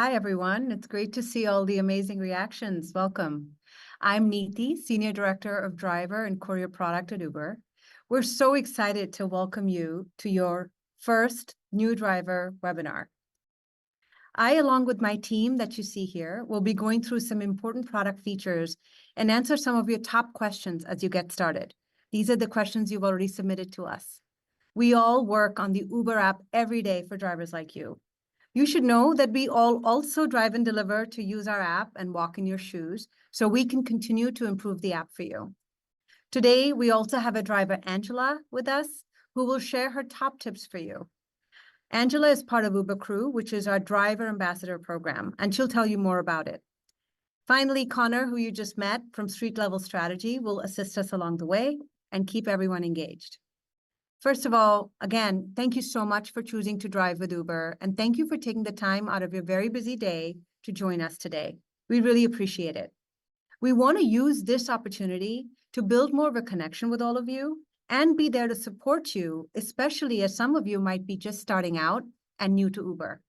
Hi, everyone. It's great to see all the amazing reactions. Welcome. I'm Neeti, Senior Director of Driver and Courier Product at Uber. We're so excited to welcome you to your first new driver webinar. I, along with my team that you see here, will be going through some important product features and answer some of your top questions as you get started. These are the questions you've already submitted to us. We all work on the Uber app every day for drivers like you. You should know that we all also drive and deliver to use our app and walk in your shoes, so we can continue to improve the app for you. Today, we also have a driver, Angela, with us, who will share her top tips for you. Angela is part of Uber Crew, which is our driver ambassador program, and she'll tell you more about it. Finally, Connor, who you just met from Street Level Strategy, will assist us along the way and keep everyone engaged. First of all, again, thank you so much for choosing to drive with Uber, and thank you for taking the time out of your very busy day to join us today. We really appreciate it. We want to use this opportunity to build more of a connection with all of you and be there to support you, especially as some of you might be just starting out and new to Uber.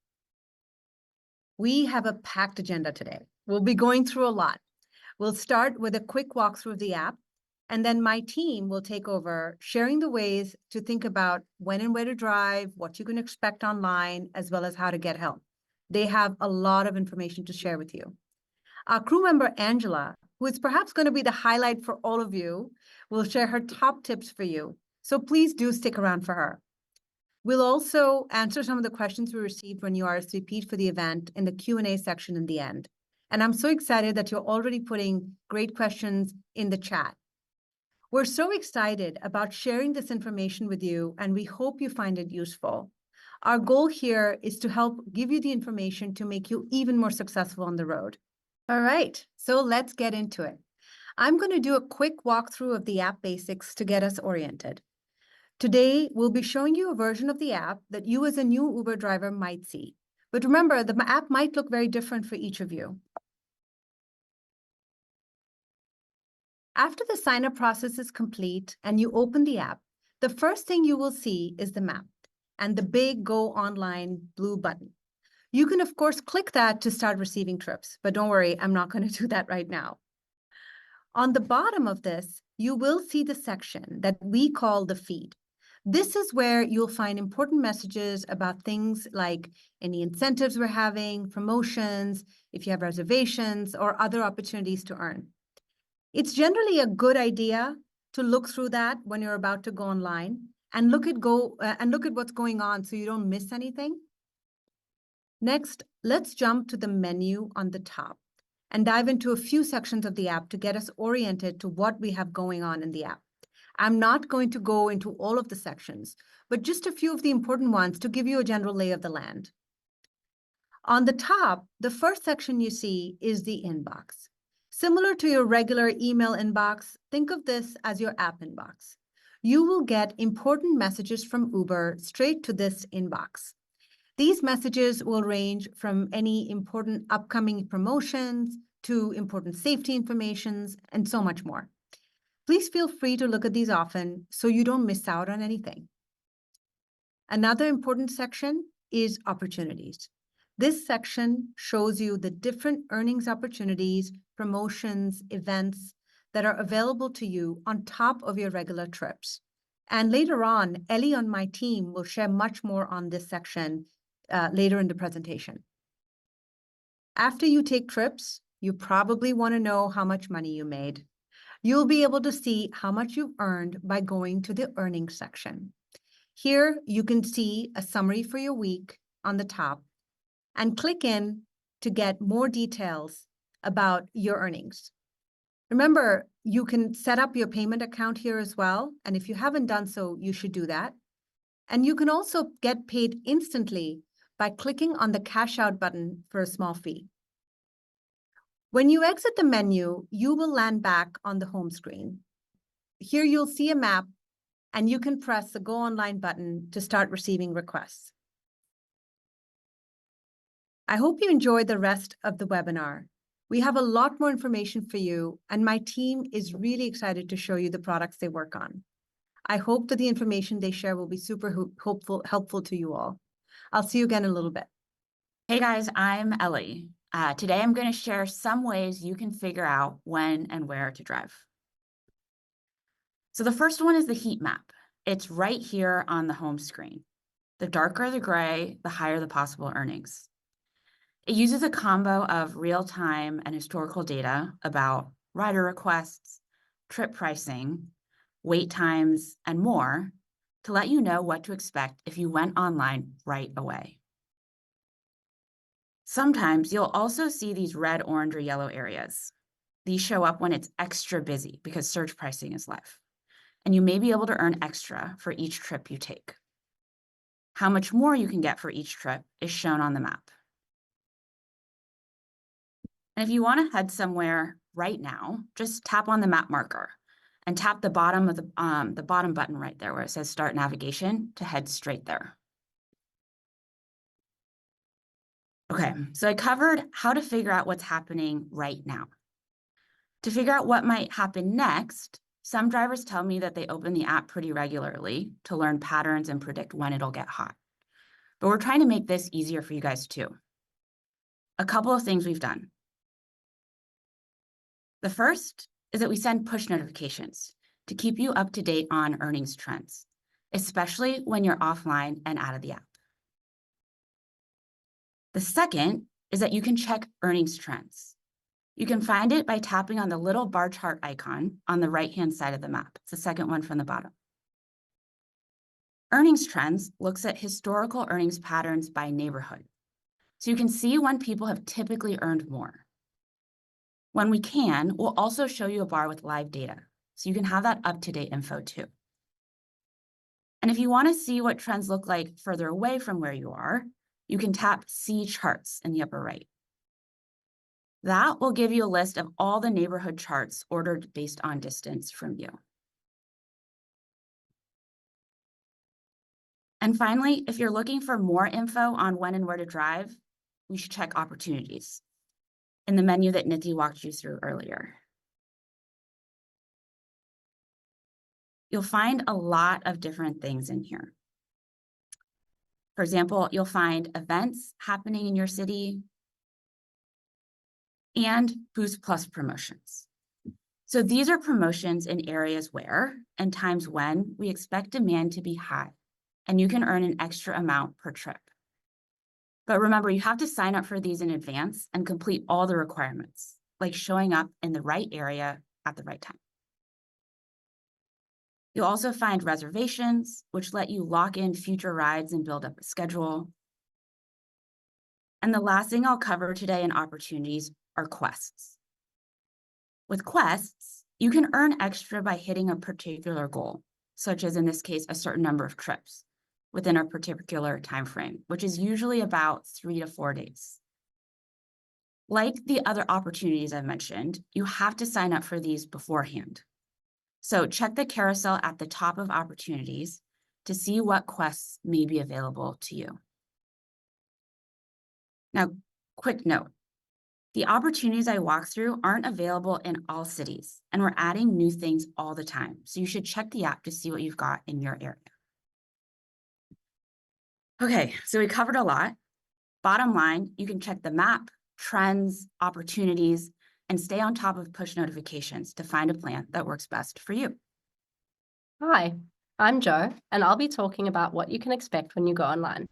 We have a packed agenda today. We'll be going through a lot. We'll start with a quick walkthrough of the app, and then my team will take over, sharing the ways to think about when and where to drive, what you can expect online, as well as how to get help. They have a lot of information to share with you. Our crew member, Angela, who is perhaps going to be the highlight for all of you, will share her top tips for you. So please do stick around for her. We'll also answer some of the questions we received when you RSVP'd for the event in the Q&A section in the end. And I'm so excited that you're already putting great questions in the chat. We're so excited about sharing this information with you, and we hope you find it useful. Our goal here is to help give you the information to make you even more successful on the road. All right, so let's get into it. I'm going to do a quick walkthrough of the app basics to get us oriented. Today, we'll be showing you a version of the app that you as a new Uber driver might see. But remember, the app might look very different for each of you. After the sign-up process is complete and you open the app, the first thing you will see is the map and the big Go Online blue button. You can, of course, click that to start receiving trips, but don't worry, I'm not going to do that right now. On the bottom of this, you will see the section that we call the feed. This is where you'll find important messages about things like any incentives we're having, promotions, if you have reservations, or other opportunities to earn. It's generally a good idea to look through that when you're about to go online and look at what's going on so you don't miss anything. Next, let's jump to the menu on the top and dive into a few sections of the app to get us oriented to what we have going on in the app. I'm not going to go into all of the sections, but just a few of the important ones to give you a general lay of the land. On the top, the first section you see is the inbox. Similar to your regular email inbox, think of this as your app inbox. You will get important messages from Uber straight to this inbox. These messages will range from any important upcoming promotions to important safety information and so much more. Please feel free to look at these often so you don't miss out on anything. Another important section is opportunities. This section shows you the different earnings opportunities, promotions, events that are available to you on top of your regular trips. And later on, Ellie on my team will share much more on this section later in the presentation. After you take trips, you probably want to know how much money you made. You'll be able to see how much you've earned by going to the earnings section. Here, you can see a summary for your week on the top and click in to get more details about your earnings. Remember, you can set up your payment account here as well. And if you haven't done so, you should do that. And you can also get paid instantly by clicking on the cash out button for a small fee. When you exit the menu, you will land back on the home screen. Here you'll see a map, and you can press the Go Online button to start receiving requests. I hope you enjoyed the rest of the webinar. We have a lot more information for you, and my team is really excited to show you the products they work on. I hope that the information they share will be super helpful to you all. I'll see you again in a little bit. Hey guys, I'm Ellie. Today I'm going to share some ways you can figure out when and where to drive. So the first one is the heat map. It's right here on the home screen. The darker the gray, the higher the possible earnings. It uses a combo of real-time and historical data about rider requests, trip pricing, wait times, and more to let you know what to expect if you went online right away. Sometimes you'll also see these red, orange, or yellow areas. These show up when it's extra busy because surge pricing is live, and you may be able to earn extra for each trip you take. How much more you can get for each trip is shown on the map. And if you want to head somewhere right now, just tap on the map marker and tap the bottom of the bottom button right there where it says Start Navigation to head straight there. Okay, so I covered how to figure out what's happening right now. To figure out what might happen next, some drivers tell me that they open the app pretty regularly to learn patterns and predict when it'll get hot. But we're trying to make this easier for you guys too. A couple of things we've done. The first is that we send push notifications to keep you up to date on earnings trends, especially when you're offline and out of the app. The second is that you can check earnings trends. You can find it by tapping on the little bar chart icon on the right-hand side of the map. It's the second one from the bottom. Earnings trends looks at historical earnings patterns by neighborhood. So you can see when people have typically earned more. When we can, we'll also show you a bar with live data, so you can have that up-to-date info too. And if you want to see what trends look like further away from where you are, you can tap See Charts in the upper right. That will give you a list of all the neighborhood charts ordered based on distance from you. And finally, if you're looking for more info on when and where to drive, we should check opportunities in the menu that Nidhi walked you through earlier. You'll find a lot of different things in here. For example, you'll find events happening in your city and Boost Plus promotions. So these are promotions in areas where and times when we expect demand to be high, and you can earn an extra amount per trip. But remember, you have to sign up for these in advance and complete all the requirements, like showing up in the right area at the right time. You'll also find reservations, which let you lock in future rides and build up a schedule. And the last thing I'll cover today in opportunities are quests. With quests, you can earn extra by hitting a particular goal, such as in this case, a certain number of trips within a particular time frame, which is usually about 3 to 4 days. Like the other opportunities I've mentioned, you have to sign up for these beforehand. So check the carousel at the top of opportunities to see what quests may be available to you. Now, quick note, the opportunities I walk through aren't available in all cities, and we're adding new things all the time. So you should check the app to see what you've got in your area. Okay, so we covered a lot. Bottom line, you can check the map, trends, opportunities, and stay on top of push notifications to find a plan that works best for you. Hi, I'm Jo, and I'll be talking about what you can expect when you go online.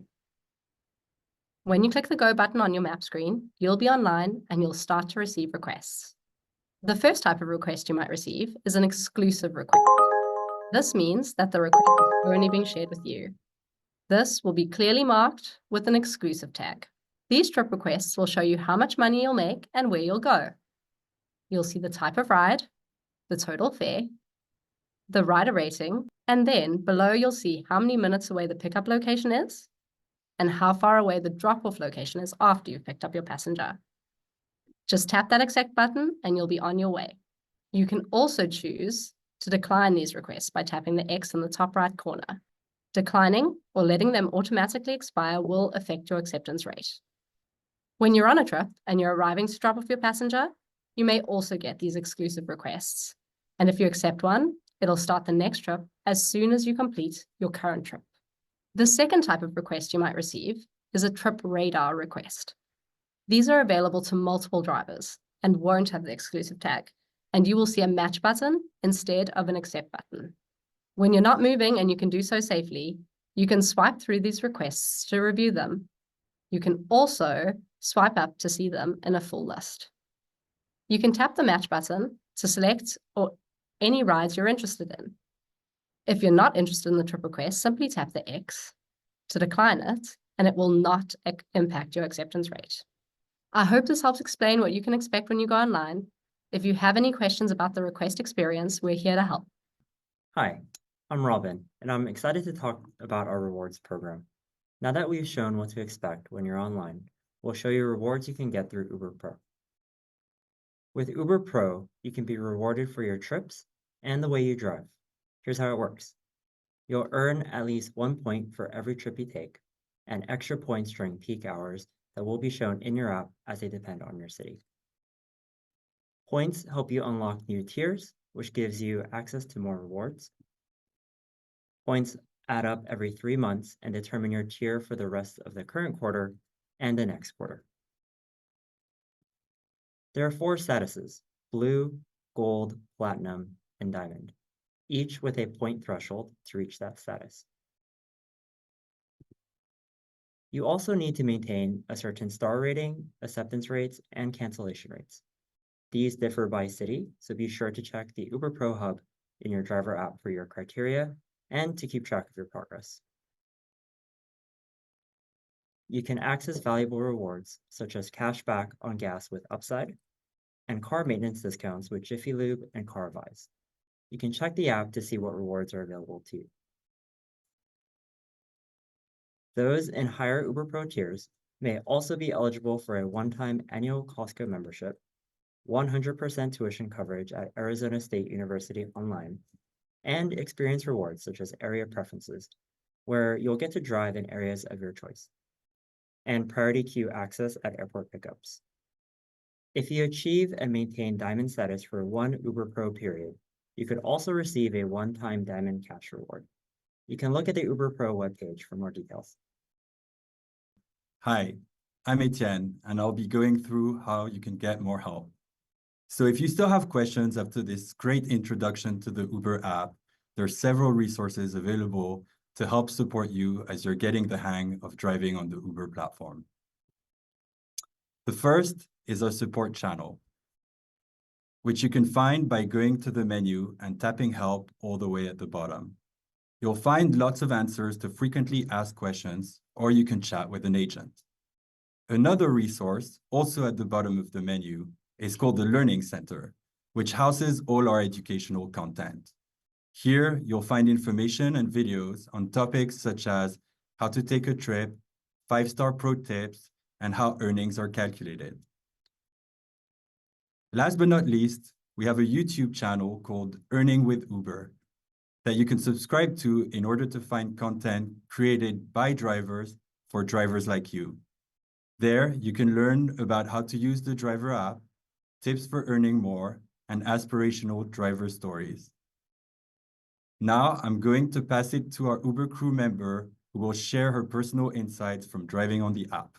When you click the Go button on your map screen, you'll be online and you'll start to receive requests. The first type of request you might receive is an exclusive request. This means that the request is only being shared with you. This will be clearly marked with an exclusive tag. These trip requests will show you how much money you'll make and where you'll go. You'll see the type of ride, the total fare, the rider rating, and then below you'll see how many minutes away the pickup location is and how far away the drop-off location is after you've picked up your passenger. Just tap that exact button and you'll be on your way. You can also choose to decline these requests by tapping the X in the top right corner. Declining or letting them automatically expire will affect your acceptance rate. When you're on a trip and you're arriving to drop off your passenger, you may also get these exclusive requests. And if you accept one, it'll start the next trip as soon as you complete your current trip. The second type of request you might receive is a trip radar request. These are available to multiple drivers and won't have the exclusive tag, and you will see a match button instead of an accept button. When you're not moving and you can do so safely, you can swipe through these requests to review them. You can also swipe up to see them in a full list. You can tap the match button to select any rides you're interested in. If you're not interested in the trip request, simply tap the X to decline it, and it will not impact your acceptance rate. I hope this helps explain what you can expect when you go online. If you have any questions about the request experience, we're here to help. Hi, I'm Robin, and I'm excited to talk about our rewards program. Now that we've shown what to expect when you're online, we'll show you rewards you can get through Uber Pro. With Uber Pro, you can be rewarded for your trips and the way you drive. Here's how it works. You'll earn at least 1 point for every trip you take, and extra points during peak hours that will be shown in your app as they depend on your city. Points help you unlock new tiers, which gives you access to more rewards. Points add up every 3 months and determine your tier for the rest of the current quarter and the next quarter. There are 4 statuses: blue, gold, platinum, and diamond, each with a point threshold to reach that status. You also need to maintain a certain star rating, acceptance rates, and cancellation rates. These differ by city, so be sure to check the Uber Pro Hub in your driver app for your criteria and to keep track of your progress. You can access valuable rewards, such as cash back on gas with Upside, and car maintenance discounts with Jiffy Lube and Carvise. You can check the app to see what rewards are available to you. Those in higher Uber Pro tiers may also be eligible for a one-time annual Costco membership, 100% tuition coverage at Arizona State University online, and experience rewards such as area preferences, where you'll get to drive in areas of your choice, and priority queue access at airport pickups. If you achieve and maintain Diamond status for one Uber Pro period, you could also receive a one-time Diamond cash reward. You can look at the Uber Pro webpage for more details. Hi, I'm Etienne, and I'll be going through how you can get more help. So if you still have questions after this great introduction to the Uber app, there are several resources available to help support you as you're getting the hang of driving on the Uber platform. The first is our support channel, which you can find by going to the menu and tapping help all the way at the bottom. You'll find lots of answers to frequently asked questions, or you can chat with an agent. Another resource, also at the bottom of the menu, is called the Learning Center, which houses all our educational content. Here, you'll find information and videos on topics such as how to take a trip, 5-star pro tips, and how earnings are calculated. Last but not least, we have a YouTube channel called Earning with Uber that you can subscribe to in order to find content created by drivers for drivers like you. There, you can learn about how to use the driver app, tips for earning more, and aspirational driver stories. Now, I'm going to pass it to our Uber crew member who will share her personal insights from driving on the app.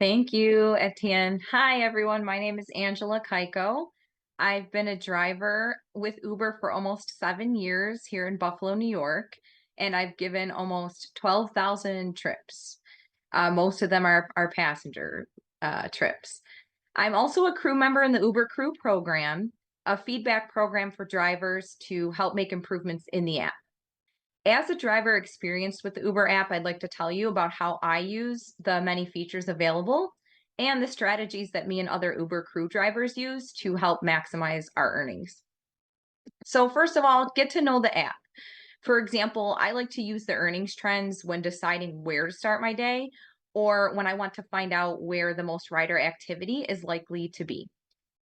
Thank you, Etienne. Hi, everyone. My name is Angela Kaiko. I've been a driver with Uber for almost 7 years here in Buffalo, New York, and I've given almost 12,000 trips. Most of them are passenger trips. I'm also a crew member in the Uber Crew program, a feedback program for drivers to help make improvements in the app. As a driver experienced with the Uber app, I'd like to tell you about how I use the many features available and the strategies that me and other Uber crew drivers use to help maximize our earnings. So first of all, get to know the app. For example, I like to use the earnings trends when deciding where to start my day, or when I want to find out where the most rider activity is likely to be.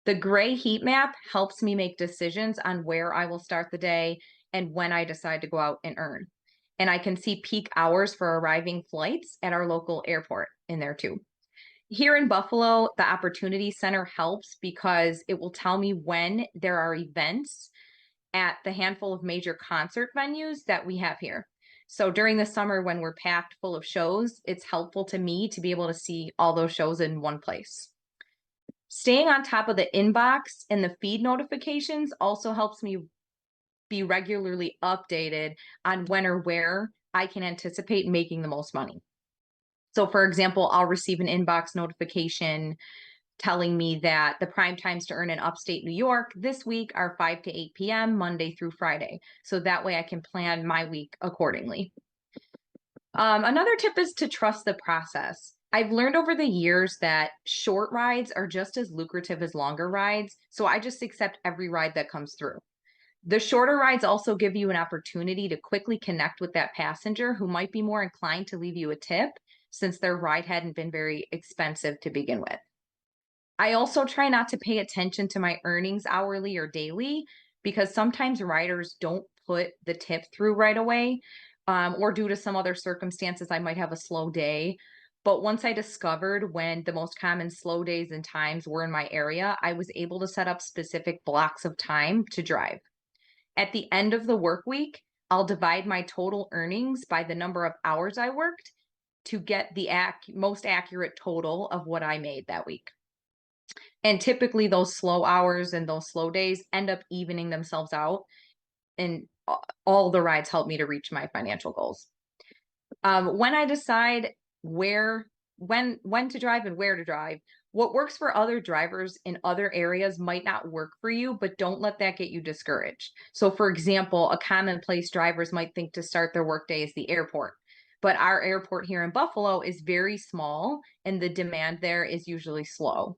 The gray heat map helps me make decisions on where I will start the day and when I decide to go out and earn. And I can see peak hours for arriving flights at our local airport in there too. Here in Buffalo, the Opportunity Center helps because it will tell me when there are events at the handful of major concert venues that we have here. So during the summer when we're packed full of shows, it's helpful to me to be able to see all those shows in one place. Staying on top of the inbox and the feed notifications also helps me be regularly updated on when or where I can anticipate making the most money. So for example, I'll receive an inbox notification telling me that the prime times to earn in upstate New York this week are 5 to 8 p.m. Monday through Friday. So that way I can plan my week accordingly. Another tip is to trust the process. I've learned over the years that short rides are just as lucrative as longer rides. So I just accept every ride that comes through. The shorter rides also give you an opportunity to quickly connect with that passenger who might be more inclined to leave you a tip since their ride hadn't been very expensive to begin with. I also try not to pay attention to my earnings hourly or daily because sometimes riders don't put the tip through right away, or due to some other circumstances, I might have a slow day. But once I discovered when the most common slow days and times were in my area, I was able to set up specific blocks of time to drive. At the end of the work week, I'll divide my total earnings by the number of hours I worked to get the most accurate total of what I made that week. And typically those slow hours and those slow days end up evening themselves out, and all the rides help me to reach my financial goals. When I decide when to drive and where to drive, what works for other drivers in other areas might not work for you, but don't let that get you discouraged. So for example, a commonplace drivers might think to start their workday is the airport. But our airport here in Buffalo is very small and the demand there is usually slow.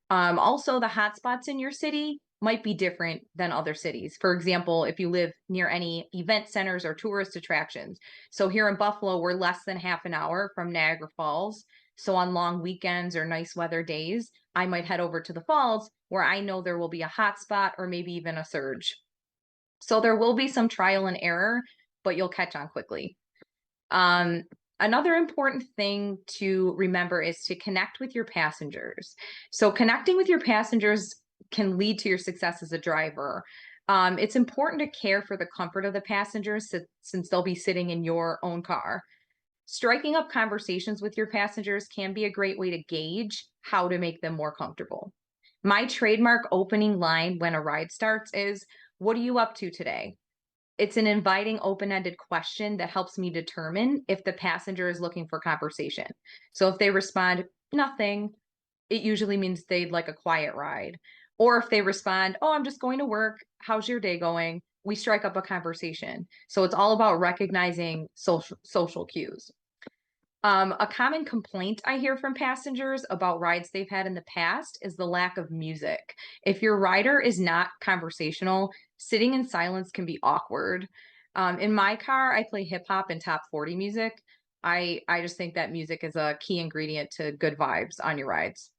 Also, the hotspots in your city might be different than other cities. For example, if you live near any event centers or tourist attractions. So here in Buffalo, we're less than half an hour from Niagara Falls. So on long weekends or nice weather days, I might head over to the falls where I know there will be a hotspot or maybe even a surge. So there will be some trial and error, but you'll catch on quickly. Another important thing to remember is to connect with your passengers. So connecting with your passengers can lead to your success as a driver. It's important to care for the comfort of the passengers since they'll be sitting in your own car. Striking up conversations with your passengers can be a great way to gauge how to make them more comfortable. My trademark opening line when a ride starts is, "What are you up to today?" It's an inviting, open-ended question that helps me determine if the passenger is looking for conversation. So if they respond, "Nothing," it usually means they'd like a quiet ride. Or if they respond, "Oh, I'm just going to work. How's your day going?" We strike up a conversation. So it's all about recognizing social cues. A common complaint I hear from passengers about rides they've had in the past is the lack of music. If your rider is not conversational, sitting in silence can be awkward. In my car, I play hip hop and top 40 music. I just think that music is a key ingredient to good vibes on your rides.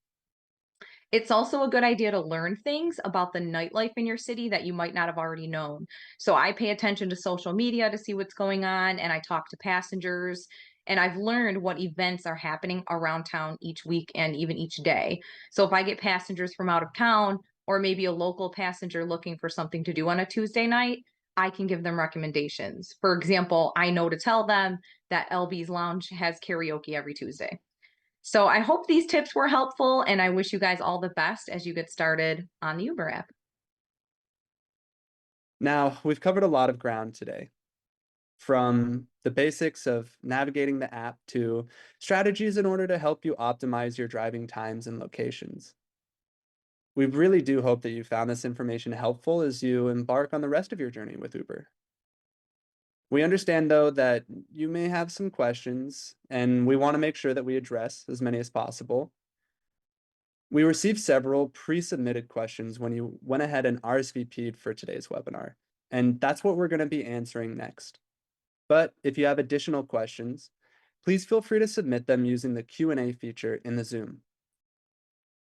It's also a good idea to learn things about the nightlife in your city that you might not have already known. So I pay attention to social media to see what's going on, and I talk to passengers. And I've learned what events are happening around town each week and even each day. So if I get passengers from out of town, or maybe a local passenger looking for something to do on a Tuesday night, I can give them recommendations. For example, I know to tell them that LB's Lounge has karaoke every Tuesday. So I hope these tips were helpful, and I wish you guys all the best as you get started on the Uber app. Now, we've covered a lot of ground today, from the basics of navigating the app to strategies in order to help you optimize your driving times and locations. We really do hope that you found this information helpful as you embark on the rest of your journey with Uber. We understand, though, that you may have some questions, and we want to make sure that we address as many as possible. We received several pre-submitted questions when you went ahead and RSVP'd for today's webinar, and that's what we're going to be answering next. But if you have additional questions, please feel free to submit them using the Q&A feature in the Zoom.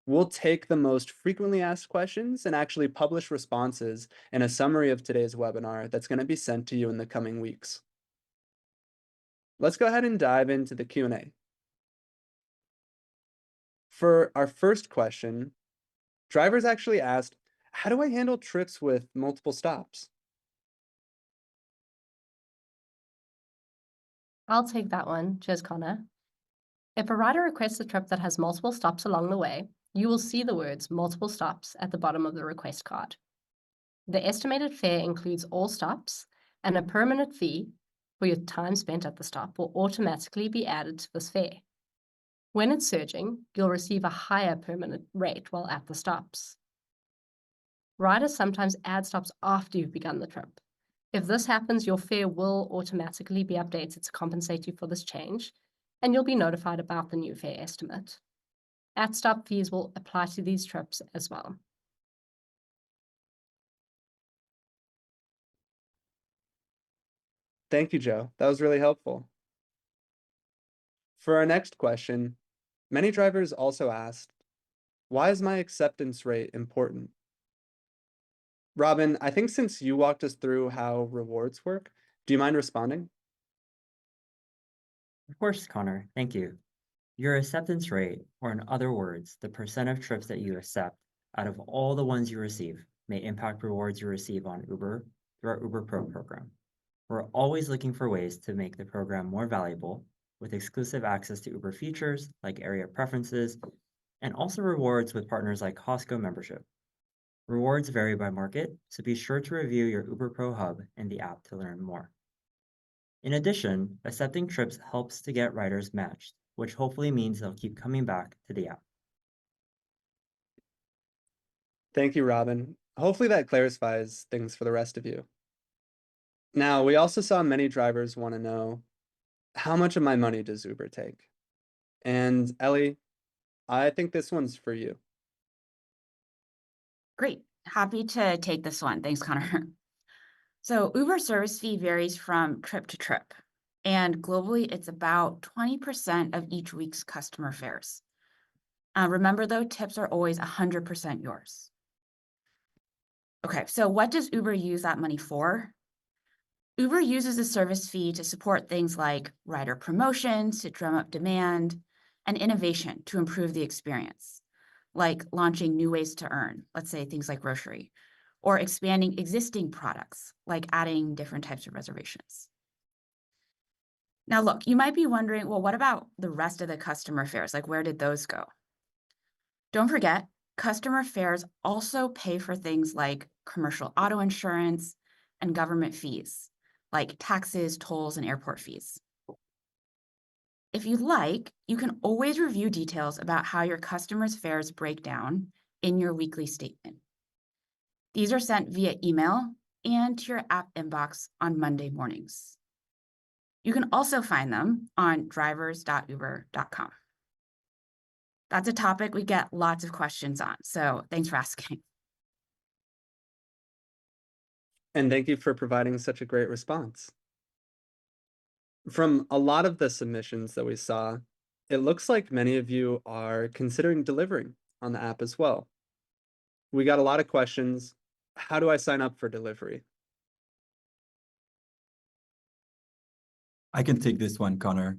We'll take the most frequently asked questions and actually publish responses in a summary of today's webinar that's going to be sent to you in the coming weeks. Let's go ahead and dive into the Q&A. For our first question, drivers actually asked, how do I handle trips with multiple stops? I'll take that one. Cheers, Connor. If a rider requests a trip that has multiple stops along the way, you will see the words multiple stops at the bottom of the request card. The estimated fare includes all stops, and a per minute fee for your time spent at the stop will automatically be added to this fare. When it's surging, you'll receive a higher per minute rate while at the stops. Riders sometimes add stops after you've begun the trip. If this happens, your fare will automatically be updated to compensate you for this change, and you'll be notified about the new fare estimate. At-stop fees will apply to these trips as well. Thank you, Joe. That was really helpful. For our next question, many drivers also asked, why is my acceptance rate important? Robin, I think since you walked us through how rewards work, do you mind responding? Of course, Connor, thank you. Your acceptance rate, or in other words, the percent of trips that you accept out of all the ones you receive, may impact rewards you receive on Uber through our Uber Pro program. We're always looking for ways to make the program more valuable with exclusive access to Uber features like area preferences, and also rewards with partners like Costco membership. Rewards vary by market, so be sure to review your Uber Pro Hub in the app to learn more. In addition, accepting trips helps to get riders matched, which hopefully means they'll keep coming back to the app. Thank you, Robin. Hopefully that clarifies things for the rest of you. Now, we also saw many drivers want to know, how much of my money does Uber take? And Ellie, I think this one's for you. Great. Happy to take this one. Thanks, Connor. So Uber service fee varies from trip to trip, and globally it's about 20% of each week's customer fares. Remember though, tips are always 100% yours. Okay, so what does Uber use that money for? Uber uses the service fee to support things like rider promotions, to drum up demand, and innovation to improve the experience, like launching new ways to earn, let's say things like grocery, or expanding existing products, like adding different types of reservations. Now, look, you might be wondering, well, what about the rest of the customer fares? Like, where did those go? Don't forget, customer fares also pay for things like commercial auto insurance and government fees, like taxes, tolls, and airport fees. If you'd like, you can always review details about how your customers' fares break down in your weekly statement. These are sent via email and to your app inbox on Monday mornings. You can also find them on drivers.uber.com. That's a topic we get lots of questions on, so thanks for asking. And thank you for providing such a great response. From a lot of the submissions that we saw, it looks like many of you are considering delivering on the app as well. We got a lot of questions. How do I sign up for delivery? I can take this one, Connor.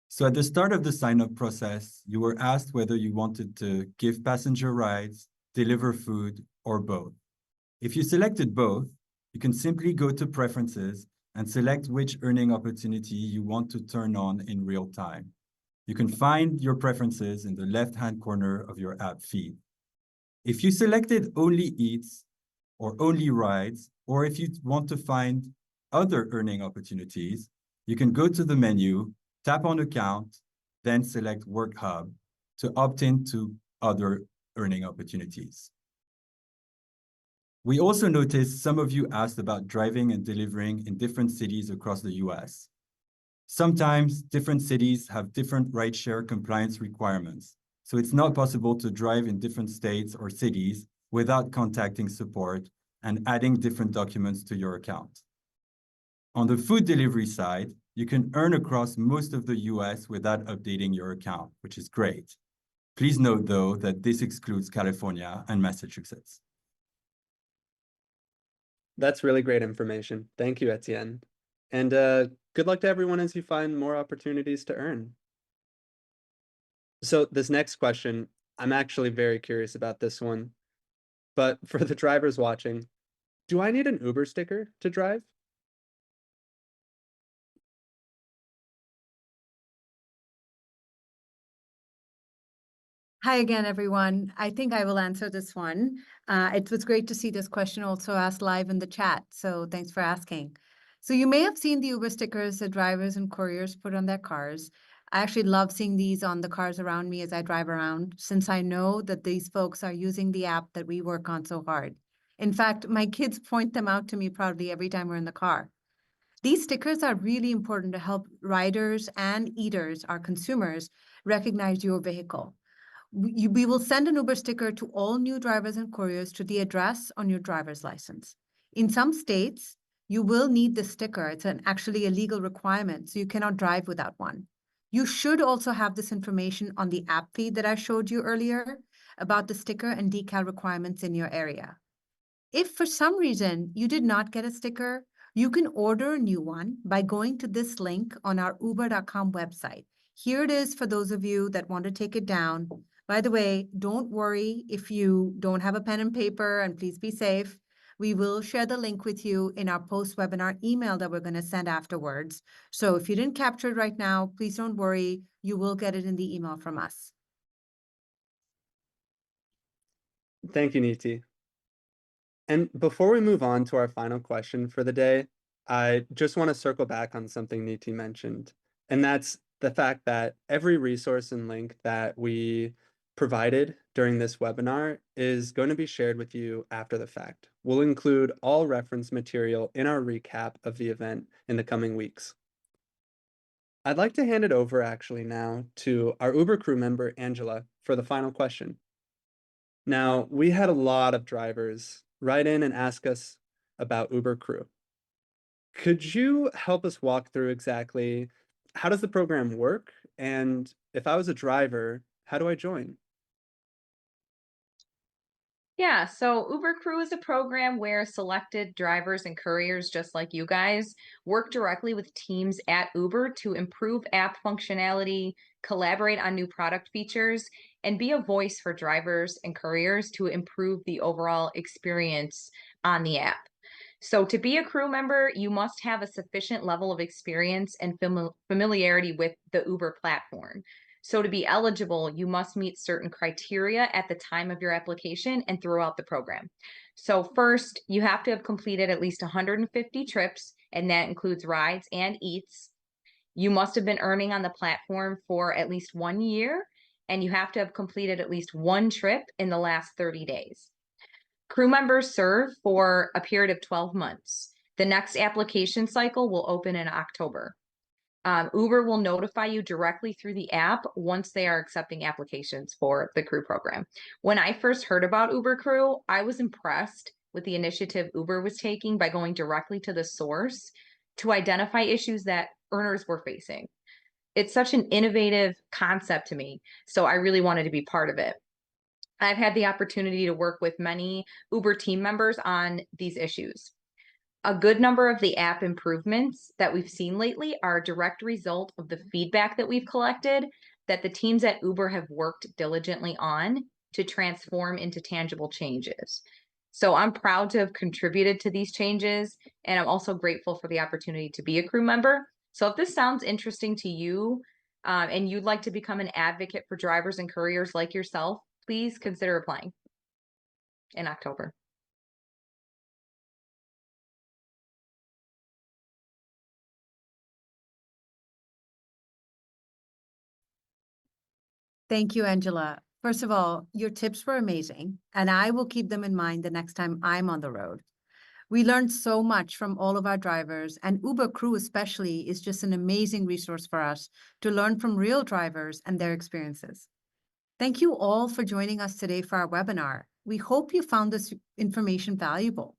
So at the start of the sign-up process, you were asked whether you wanted to give passenger rides, deliver food, or both. If you selected both, you can simply go to Preferences and select which earning opportunity you want to turn on in real time. You can find your preferences in the left-hand corner of your app feed. If you selected only Eats or only Rides, or if you want to find other earning opportunities, you can go to the menu, tap on Account, then select Work Hub to opt in to other earning opportunities. We also noticed some of you asked about driving and delivering in different cities across the US. Sometimes different cities have different rideshare compliance requirements, so it's not possible to drive in different states or cities without contacting support and adding different documents to your account. On the food delivery side, you can earn across most of the US without updating your account, which is great. Please note, though, that this excludes California and Massachusetts. That's really great information. Thank you, Etienne. And good luck to everyone as you find more opportunities to earn. So this next question, I'm actually very curious about this one. But for the drivers watching, do I need an Uber sticker to drive? Hi again, everyone. I think I will answer this one. It was great to see this question also asked live in the chat, so thanks for asking. So you may have seen the Uber stickers that drivers and couriers put on their cars. I actually love seeing these on the cars around me as I drive around, since I know that these folks are using the app that we work on so hard. In fact, my kids point them out to me proudly every time we're in the car. These stickers are really important to help riders and eaters, our consumers, recognize your vehicle. We will send an Uber sticker to all new drivers and couriers to the address on your driver's license. In some states, you will need the sticker. It's actually a legal requirement, so you cannot drive without one. You should also have this information on the app feed that I showed you earlier about the sticker and decal requirements in your area. If for some reason you did not get a sticker, you can order a new one by going to this link on our uber.com website. Here it is for those of you that want to take it down. By the way, don't worry if you don't have a pen and paper, and please be safe. We will share the link with you in our post-webinar email that we're going to send afterwards. So if you didn't capture it right now, please don't worry. You will get it in the email from us. Thank you, Niti. And before we move on to our final question for the day, I just want to circle back on something Niti mentioned, and that's the fact that every resource and link that we provided during this webinar is going to be shared with you after the fact. We'll include all reference material in our recap of the event in the coming weeks. I'd like to hand it over actually now to our Uber crew member, Angela, for the final question. Now, we had a lot of drivers write in and ask us about Uber Crew. Could you help us walk through exactly how does the program work? And if I was a driver, how do I join? Yeah, so Uber Crew is a program where selected drivers and couriers, just like you guys, work directly with teams at Uber to improve app functionality, collaborate on new product features, and be a voice for drivers and couriers to improve the overall experience on the app. So, to be a crew member, you must have a sufficient level of experience and familiarity with the Uber platform. So, to be eligible, you must meet certain criteria at the time of your application and throughout the program. So, first, you have to have completed at least 150 trips, and that includes rides and eats. You must have been earning on the platform for at least 1 year, and you have to have completed at least one trip in the last 30 days. Crew members serve for a period of 12 months. The next application cycle will open in October. Uber will notify you directly through the app once they are accepting applications for the crew program. When I first heard about Uber Crew, I was impressed with the initiative Uber was taking by going directly to the source to identify issues that earners were facing. It's such an innovative concept to me, so I really wanted to be part of it. I've had the opportunity to work with many Uber team members on these issues. A good number of the app improvements that we've seen lately are a direct result of the feedback that we've collected that the teams at Uber have worked diligently on to transform into tangible changes. So I'm proud to have contributed to these changes, and I'm also grateful for the opportunity to be a crew member. So if this sounds interesting to you, and you'd like to become an advocate for drivers and couriers like yourself, please consider applying in October. Thank you, Angela. First of all, your tips were amazing, and I will keep them in mind the next time I'm on the road. We learned so much from all of our drivers, and Uber Crew especially is just an amazing resource for us to learn from real drivers and their experiences. Thank you all for joining us today for our webinar. We hope you found this information valuable.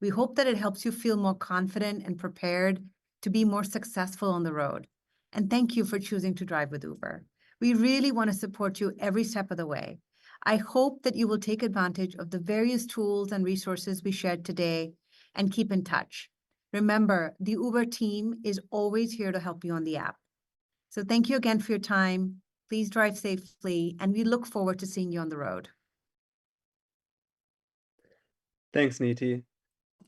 We hope that it helps you feel more confident and prepared to be more successful on the road. And thank you for choosing to drive with Uber. We really want to support you every step of the way. I hope that you will take advantage of the various tools and resources we shared today and keep in touch. Remember, the Uber team is always here to help you on the app. So thank you again for your time. Please drive safely, and we look forward to seeing you on the road. Thanks, Niti.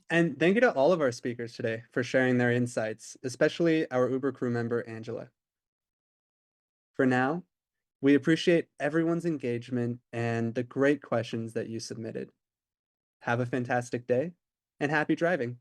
And thank you to all of our speakers today for sharing their insights, especially our Uber crew member, Angela. For now, We appreciate everyone's engagement and the great questions that you submitted. Have a fantastic day and happy driving.